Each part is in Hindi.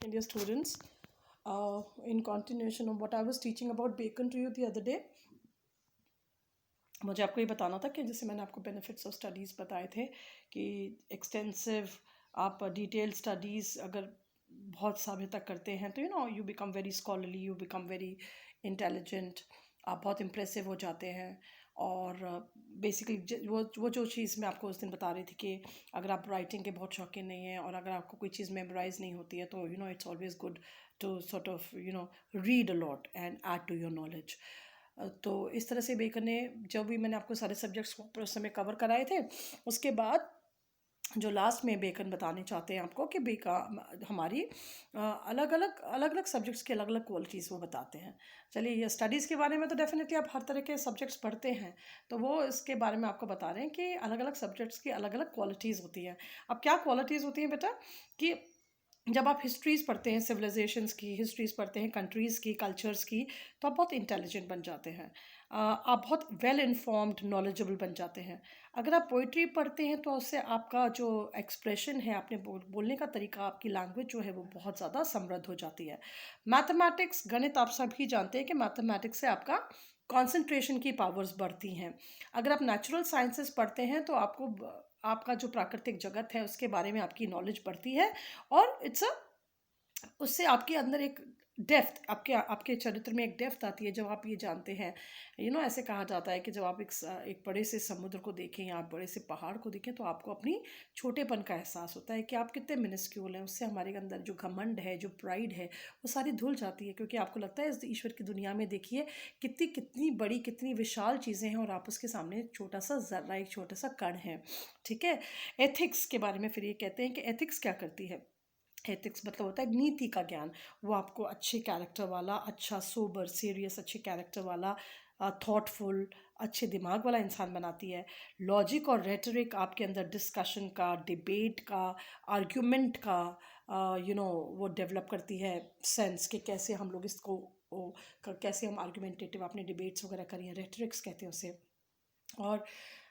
Dear students, in continuation of what I was teaching about Bacon to you the other day, मुझे आपको ये बताना था कि जैसे मैंने आपको बेनिफिट्स ऑफ स्टडीज़ बताए थे कि एक्सटेंसिव आप डिटेल स्टडीज़ अगर बहुत समय तक करते हैं तो you become very scholarly, you become very intelligent, आप बहुत इम्प्रेसिव हो जाते हैं। और बेसिकली वो जो चीज़ मैं आपको उस दिन बता रही थी कि अगर आप राइटिंग के बहुत शौकीन नहीं हैं और अगर आपको कोई चीज़ मेमोराइज नहीं होती है तो it's always good to sort of read a lot and add to your knowledge. तो इस तरह से बेकर ने जब भी मैंने आपको सारे सब्जेक्ट्स उस समय कवर कराए थे, उसके बाद जो लास्ट में बेकन बताने चाहते हैं आपको कि बेका हमारी अलग अलग सब्जेक्ट्स की अलग अलग क्वालिटीज़ वो बताते हैं। चलिए, ये स्टडीज़ के बारे में तो डेफिनेटली आप हर तरह के सब्जेक्ट्स पढ़ते हैं, तो वो इसके बारे में आपको बता रहे हैं कि अलग अलग सब्जेक्ट्स की अलग अलग क्वालिटीज़ होती हैं। अब क्या क्वालिटीज़ होती हैं बेटा कि जब आप हिस्ट्रीज़ पढ़ते हैं, सिविलाइजेशंस की हिस्ट्रीज़ पढ़ते हैं, कंट्रीज़ की, कल्चर्स की, तो आप बहुत इंटेलिजेंट बन जाते हैं। आप बहुत वेल इन्फॉर्म्ड, नॉलेजेबल बन जाते हैं। अगर आप पोइट्री पढ़ते हैं तो उससे आपका जो एक्सप्रेशन है, आपने बोलने का तरीका, आपकी लैंग्वेज जो है वो बहुत ज़्यादा समृद्ध हो जाती है। मैथमेटिक्स, गणित, आप सभी जानते हैं कि मैथमेटिक्स से आपका कंसंट्रेशन की पावर्स बढ़ती हैं। अगर आप नेचुरल साइंसेस पढ़ते हैं तो आपका जो प्राकृतिक जगत है उसके बारे में आपकी नॉलेज बढ़ती है और उससे आपके अंदर एक डेप्थ, आपके आपके चरित्र में एक डेप्थ आती है जब आप ये जानते हैं। ऐसे कहा जाता है कि जब आप एक बड़े से समुद्र को देखें या आप बड़े से पहाड़ को देखें तो आपको अपनी छोटेपन का एहसास होता है कि आप कितने मिनिस्क्यूल हैं। उससे हमारे अंदर जो घमंड है, जो प्राइड है, वो सारी धुल जाती है, क्योंकि आपको लगता है इस ईश्वर की दुनिया में देखिए कितनी कितनी बड़ी, कितनी विशाल चीज़ें हैं और आप उसके सामने एक छोटा सा जर्रा, एक छोटा सा कण है। ठीक है। एथिक्स के बारे में फिर ये कहते हैं कि एथिक्स क्या करती है। एथिक्स मतलब होता है नीति का ज्ञान। वो आपको अच्छे कैरेक्टर वाला, अच्छा सोबर सीरियस अच्छे कैरेक्टर वाला, थॉटफुल, अच्छे दिमाग वाला इंसान बनाती है। लॉजिक और रेटरिक आपके अंदर डिस्कशन का, डिबेट का, आर्ग्यूमेंट का वो डेवलप करती है। सेंस कि कैसे हम लोग इसको कैसे हम आर्ग्यूमेंटेटिव, आपने डिबेट्स वगैरह करी हैं, रेटरिक्स कहते हैं उसे। और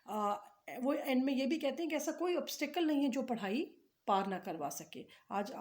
आ, वो एंड में ये भी कहते हैं कि ऐसा कोई ऑब्स्टिकल नहीं है जो पढ़ाई पार ना करवा सके। आज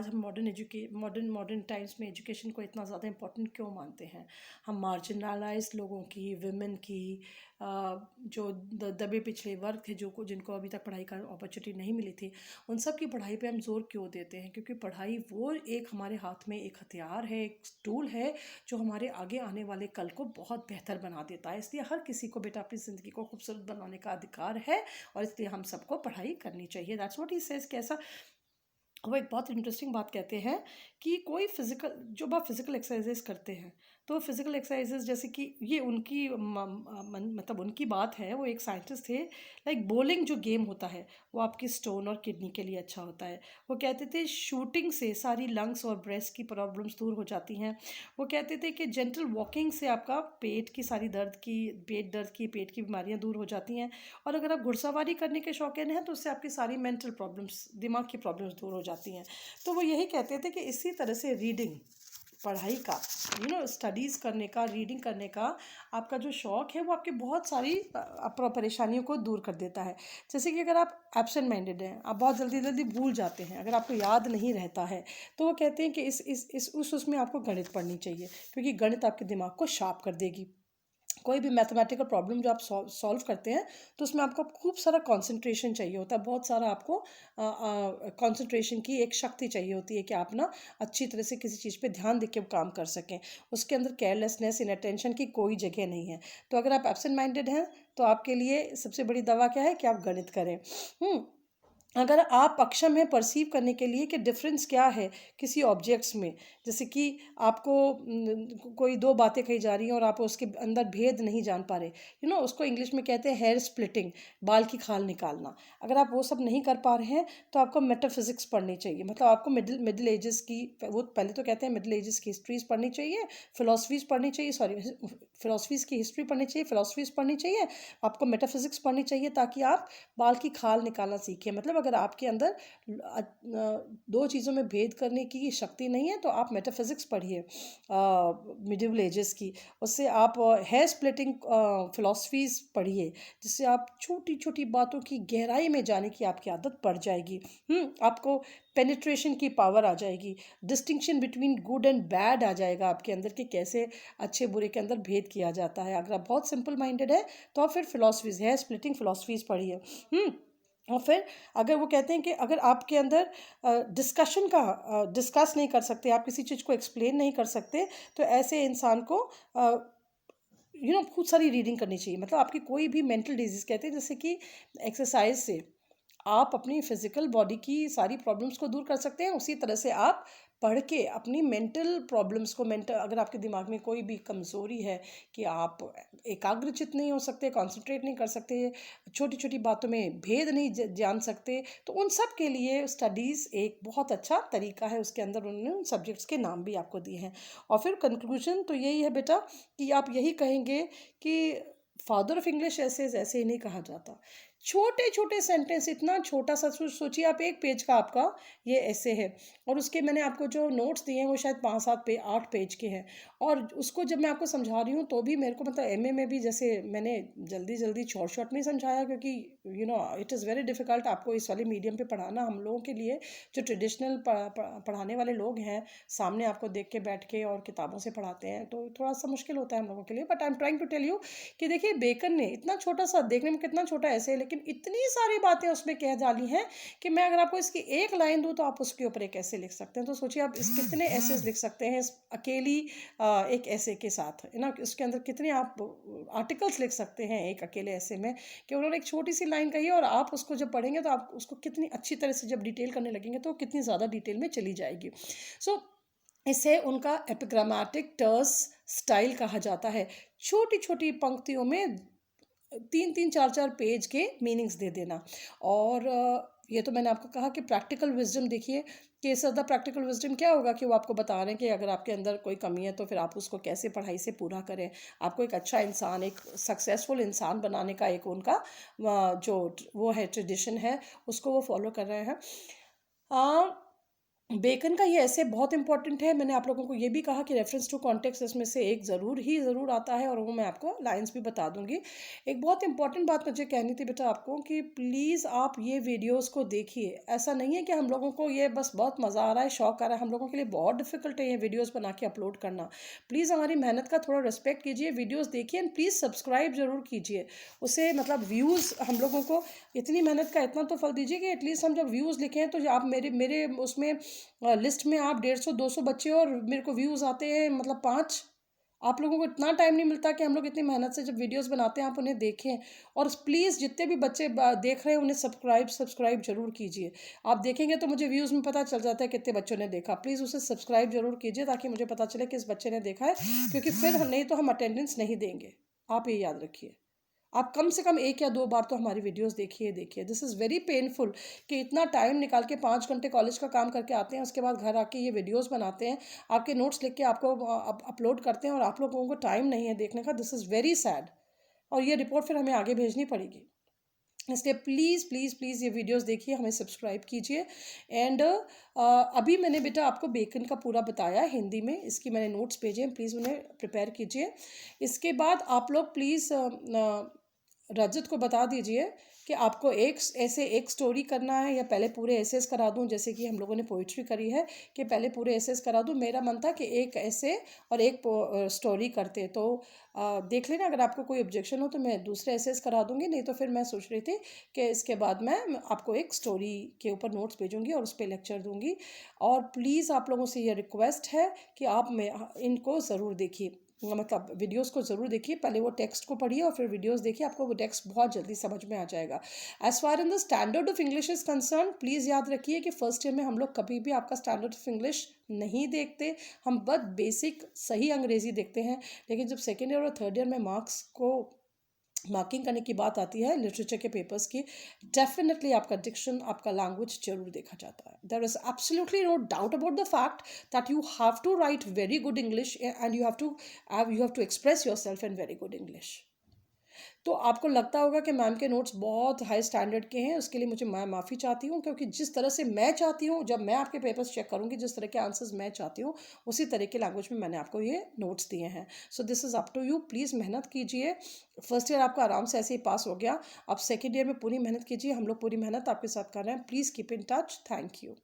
हम मॉडर्न टाइम्स में एजुकेशन को इतना ज़्यादा इम्पोर्टेंट क्यों मानते हैं। हम मार्जिनलाइज्ड लोगों की, विमेन की, जो दबे पिछड़े वर्ग थे, जिनको अभी तक पढ़ाई का अपॉर्चुनिटी नहीं मिली थी, उन सब की पढ़ाई पे हम जोर क्यों देते हैं? क्योंकि पढ़ाई वो एक हमारे हाथ में एक हथियार है, एक टूल है जो हमारे आगे आने वाले कल को बहुत बेहतर बना देता है। इसलिए हर किसी को बेटा अपनी ज़िंदगी को खूबसूरत बनाने का अधिकार है और इसलिए हम सबको पढ़ाई करनी चाहिए। That's what he says. कैसा वो एक बहुत इंटरेस्टिंग बात कहते हैं कि कोई फिजिकल, जब आप फिजिकल एक्सरसाइजेस करते हैं तो फिजिकल एक्सरसाइजेस जैसे कि ये उनकी मतलब उनकी बात है, वो एक साइंटिस्ट थे। लाइक बोलिंग जो गेम होता है वो आपकी स्टोन और किडनी के लिए अच्छा होता है। वो कहते थे शूटिंग से सारी लंग्स और ब्रेस्ट की प्रॉब्लम्स दूर हो जाती हैं। वो कहते थे कि जेंटल वॉकिंग से आपका पेट दर्द की, पेट की बीमारियां दूर हो जाती हैं। और अगर आप घुड़सवारी करने के शौकीन हैं तो उससे आपकी सारी मेंटल प्रॉब्लम्स, दिमाग की प्रॉब्लम्स दूर हो जाती हैं। तो वो यही कहते थे कि इसी तरह से रीडिंग, पढ़ाई का, स्टडीज़ करने का, रीडिंग करने का आपका जो शौक़ है वो आपकी बहुत सारी परेशानियों को दूर कर देता है। जैसे कि अगर आप एब्सेंट माइंडेड हैं, आप बहुत जल्दी जल्दी भूल जाते हैं, अगर आपको याद नहीं रहता है, तो वो कहते हैं कि उसमें आपको गणित पढ़नी चाहिए, क्योंकि गणित आपके दिमाग को शार्प कर देगी। कोई भी मैथमेटिकल प्रॉब्लम जो आप सॉल्व करते हैं तो उसमें आपको खूब सारा कंसंट्रेशन चाहिए होता है, बहुत सारा आपको कंसंट्रेशन की एक शक्ति चाहिए होती है कि आप ना अच्छी तरह से किसी चीज़ पे ध्यान दे के काम कर सकें। उसके अंदर केयरलेसनेस, इनअटेंशन की कोई जगह नहीं है। तो अगर आप एब्सेंट माइंडेड हैं तो आपके लिए सबसे बड़ी दवा क्या है कि आप गणित करें। अगर आप अक्षम हैं परसीव करने के लिए कि डिफरेंस क्या है किसी ऑब्जेक्ट्स में, जैसे कि आपको कोई दो बातें कही जा रही हैं और आप उसके अंदर भेद नहीं जान पा रहे, उसको इंग्लिश में कहते हैं हेयर स्प्लिटिंग, बाल की खाल निकालना। अगर आप वो सब नहीं कर पा रहे हैं तो आपको मेटाफिजिक्स पढ़नी चाहिए। मतलब आपको मिडिल एजेस की, वो पहले तो कहते हैं मिडिल एजेस की हिस्ट्रीज पढ़नी चाहिए, फिलोसफीज पढ़नी चाहिए, फिलोसफीज की हिस्ट्री पढ़नी चाहिए, फिलोसफीज पढ़नी चाहिए, आपको मेटाफिजिक्स पढ़नी चाहिए ताकि आप बाल की खाल निकालना सीखें। मतलब अगर आपके अंदर दो चीज़ों में भेद करने की शक्ति नहीं है तो आप मेटाफिज़िक्स पढ़िए मिडिवल एजेस की, उससे आप हेयर स्प्लिटिंग फ़िलॉसफीज़ पढ़िए, जिससे आप छोटी छोटी बातों की गहराई में जाने की आपकी आदत पड़ जाएगी। आपको पेनिट्रेशन की पावर आ जाएगी, distinction between good and bad आ जाएगा आपके अंदर कि कैसे अच्छे बुरे के अंदर भेद किया जाता है। अगर आप बहुत सिंपल माइंडेड है तो आप फिर फ़िलॉसफीज़ हेयर स्प्लिटिंग फ़िलॉसफीज़ पढ़िए। और फिर अगर वो कहते हैं कि अगर आपके अंदर डिस्कशन का डिस्कस नहीं कर सकते, आप किसी चीज़ को एक्सप्लेन नहीं कर सकते, तो ऐसे इंसान को खूब सारी रीडिंग करनी चाहिए। मतलब आपकी कोई भी मेंटल डिजीज़ कहते हैं, जैसे कि एक्सरसाइज से आप अपनी फिजिकल बॉडी की सारी प्रॉब्लम्स को दूर कर सकते हैं, उसी तरह से आप पढ़ के अपनी मेंटल प्रॉब्लम्स को, मेंटल अगर आपके दिमाग में कोई भी कमज़ोरी है कि आप एकाग्रचित नहीं हो सकते, कंसंट्रेट नहीं कर सकते, छोटी छोटी बातों में भेद नहीं जान सकते, तो उन सब के लिए स्टडीज़ एक बहुत अच्छा तरीका है। उसके अंदर उन्होंने उन सब्जेक्ट्स के नाम भी आपको दिए हैं। और फिर कंक्लूजन तो यही है बेटा कि आप यही कहेंगे कि फादर ऑफ इंग्लिश ऐसे ही नहीं कहा जाता। छोटे छोटे सेंटेंस, इतना छोटा सा सोचिए आप, एक पेज का आपका ये ऐसे है, और उसके मैंने आपको जो नोट्स दिए हैं वो शायद 8 पेज के हैं। और उसको जब मैं आपको समझा रही हूँ तो भी मेरे को, मतलब एमए में भी जैसे मैंने जल्दी जल्दी शॉर्ट नहीं समझाया, क्योंकि इट इज़ वेरी डिफ़िकल्ट आपको इस वाले मीडियम पे पढ़ाना। हम लोगों के लिए जो ट्रेडिशनल पढ़ाने वाले लोग हैं, सामने आपको देख के बैठ के और किताबों से पढ़ाते हैं, तो थोड़ा सा मुश्किल होता है हम लोगों के लिए। But I am trying to tell you कि देखिए बेकन ने इतना छोटा सा, देखने में कितना छोटा ऐसे, लेकिन इतनी सारी बातें उसमें कह डाली हैं कि मैं अगर आपको इसकी एक लाइन दूँ तो आप उसके ऊपर एक ऐसे लिख सकते हैं। तो सोचिए आप इस कितने ऐसेज लिख सकते हैं इस अकेली एक ऐसे के साथ, है ना। उसके अंदर कितने आप आर्टिकल्स लिख सकते हैं एक अकेले ऐसे में, कि उन्होंने एक छोटी सी लाइन कही है और आप उसको जब पढ़ेंगे तो आप उसको कितनी अच्छी तरह से जब डिटेल करने लगेंगे तो कितनी ज़्यादा डिटेल में चली जाएगी। सो इसे उनका एपिग्रामेटिक टर्स स्टाइल कहा जाता है। छोटी छोटी पंक्तियों में 3-3 4-4 पेज के मीनिंग्स दे देना। और ये तो मैंने आपको कहा कि प्रैक्टिकल विजडम देखिए, कि इससे ज़्यादा प्रैक्टिकल विजडम क्या होगा कि वो आपको बता रहे हैं कि अगर आपके अंदर कोई कमी है तो फिर आप उसको कैसे पढ़ाई से पूरा करें। आपको एक अच्छा इंसान, एक सक्सेसफुल इंसान बनाने का एक उनका जो वो है ट्रेडिशन है, उसको वो फॉलो कर रहे हैं। बेकन का ये ऐसे बहुत इंपॉर्टेंट है। मैंने आप लोगों को ये भी कहा कि रेफरेंस टू कॉन्टेक्स्ट इसमें से एक ज़रूर आता है, और वो मैं आपको लाइंस भी बता दूंगी। एक बहुत इंपॉर्टेंट बात मुझे कहनी थी बेटा आपको कि प्लीज़ आप ये वीडियोस को देखिए। ऐसा नहीं है कि हम लोगों को ये बस बहुत मज़ा आ रहा है, शौक आ रहा है, हम लोगों के लिए बहुत डिफिकल्ट है ये वीडियोज़ बना के अपलोड करना। प्लीज़ हमारी मेहनत का थोड़ा रिस्पेक्ट कीजिए, वीडियोज़ देखिए, एंड प्लीज़ सब्सक्राइब ज़रूर कीजिए। उससे मतलब व्यूज़, हम लोगों को इतनी मेहनत का इतना तो फल दीजिए कि एटलीस्ट हम जब व्यूज़ लिखें तो आप मेरे उसमें लिस्ट में आप 150-200 बच्चे और मेरे को व्यूज़ आते हैं मतलब 5। आप लोगों को इतना टाइम नहीं मिलता कि हम लोग इतनी मेहनत से जब वीडियोस बनाते हैं आप उन्हें देखें। और प्लीज़ जितने भी बच्चे देख रहे हैं उन्हें सब्सक्राइब जरूर कीजिए। आप देखेंगे तो मुझे व्यूज़ में पता चल जाता है कितने बच्चों ने देखा। प्लीज़ उसे सब्सक्राइब जरूर कीजिए ताकि मुझे पता चले कि इस बच्चे ने देखा है, क्योंकि फिर नहीं तो हम अटेंडेंस नहीं देंगे। आप ये याद रखिए। आप कम से कम 1 या 2 बार तो हमारी वीडियोस देखिए। दिस इज़ वेरी पेनफुल कि इतना टाइम निकाल के 5 घंटे कॉलेज का काम करके आते हैं, उसके बाद घर आके ये वीडियोस बनाते हैं, आपके नोट्स लिख के आपको अपलोड करते हैं, और आप लोगों को टाइम नहीं है देखने का। This is very sad. और ये रिपोर्ट फिर हमें आगे भेजनी पड़ेगी। इसलिए प्लीज़ प्लीज़ प्लीज़ ये वीडियोस देखिए, हमें सब्सक्राइब कीजिए। एंड अभी मैंने बेटा आपको बेकन का पूरा बताया हिंदी में, इसकी मैंने नोट्स भेजे हैं, प्लीज़ उन्हें प्रिपेयर कीजिए। इसके बाद आप लोग प्लीज़ रजत को बता दीजिए कि आपको एक स्टोरी करना है, या पहले पूरे एसेस करा दूं, जैसे कि हम लोगों ने पोइट्री करी है कि पहले पूरे एसेस करा दूं। मेरा मन था कि एक ऐसे और एक स्टोरी करते, तो देख लेना। अगर आपको कोई ऑब्जेक्शन हो तो मैं दूसरे एसेस करा दूंगी, नहीं तो फिर मैं सोच रही थी कि इसके बाद मैं आपको एक स्टोरी के ऊपर नोट्स भेजूंगी और उस पर लेक्चर दूंगी। और प्लीज़ आप लोगों से ये रिक्वेस्ट है कि आप इनको ज़रूर देखिए, मतलब वीडियोस को ज़रूर देखिए। पहले वो टेक्स्ट को पढ़िए और फिर वीडियोस देखिए, आपको वो टेक्स्ट बहुत जल्दी समझ में आ जाएगा। As far in the standard of English is concern, please याद रखिए कि फर्स्ट ईयर में हम लोग कभी भी आपका स्टैंडर्ड ऑफ इंग्लिश नहीं देखते, हम बस बेसिक सही अंग्रेज़ी देखते हैं। लेकिन जब सेकेंड ईयर और थर्ड ईयर में मार्किंग करने की बात आती है लिटरेचर के पेपर्स की, डेफिनेटली आपका डिक्शन, आपका लैंग्वेज जरूर देखा जाता है। There is absolutely no doubt about the fact that you have to write very good English and you have to express yourself in very good English. तो आपको लगता होगा कि मैम के नोट्स बहुत हाई स्टैंडर्ड के हैं, उसके लिए मुझे मैं माफ़ी चाहती हूँ, क्योंकि जिस तरह से मैं चाहती हूँ, जब मैं आपके पेपर्स चेक करूँगी, जिस तरह के आंसर्स मैं चाहती हूँ, उसी तरह के लैंग्वेज में मैंने आपको ये नोट्स दिए हैं। So this is up to you, please मेहनत कीजिए। फर्स्ट ईयर आपका आराम से ऐसे ही पास हो गया, अब सेकेंड ईयर में पूरी मेहनत कीजिए, हम लोग पूरी मेहनत आपके साथ कर रहे हैं। Please keep in touch. Thank you.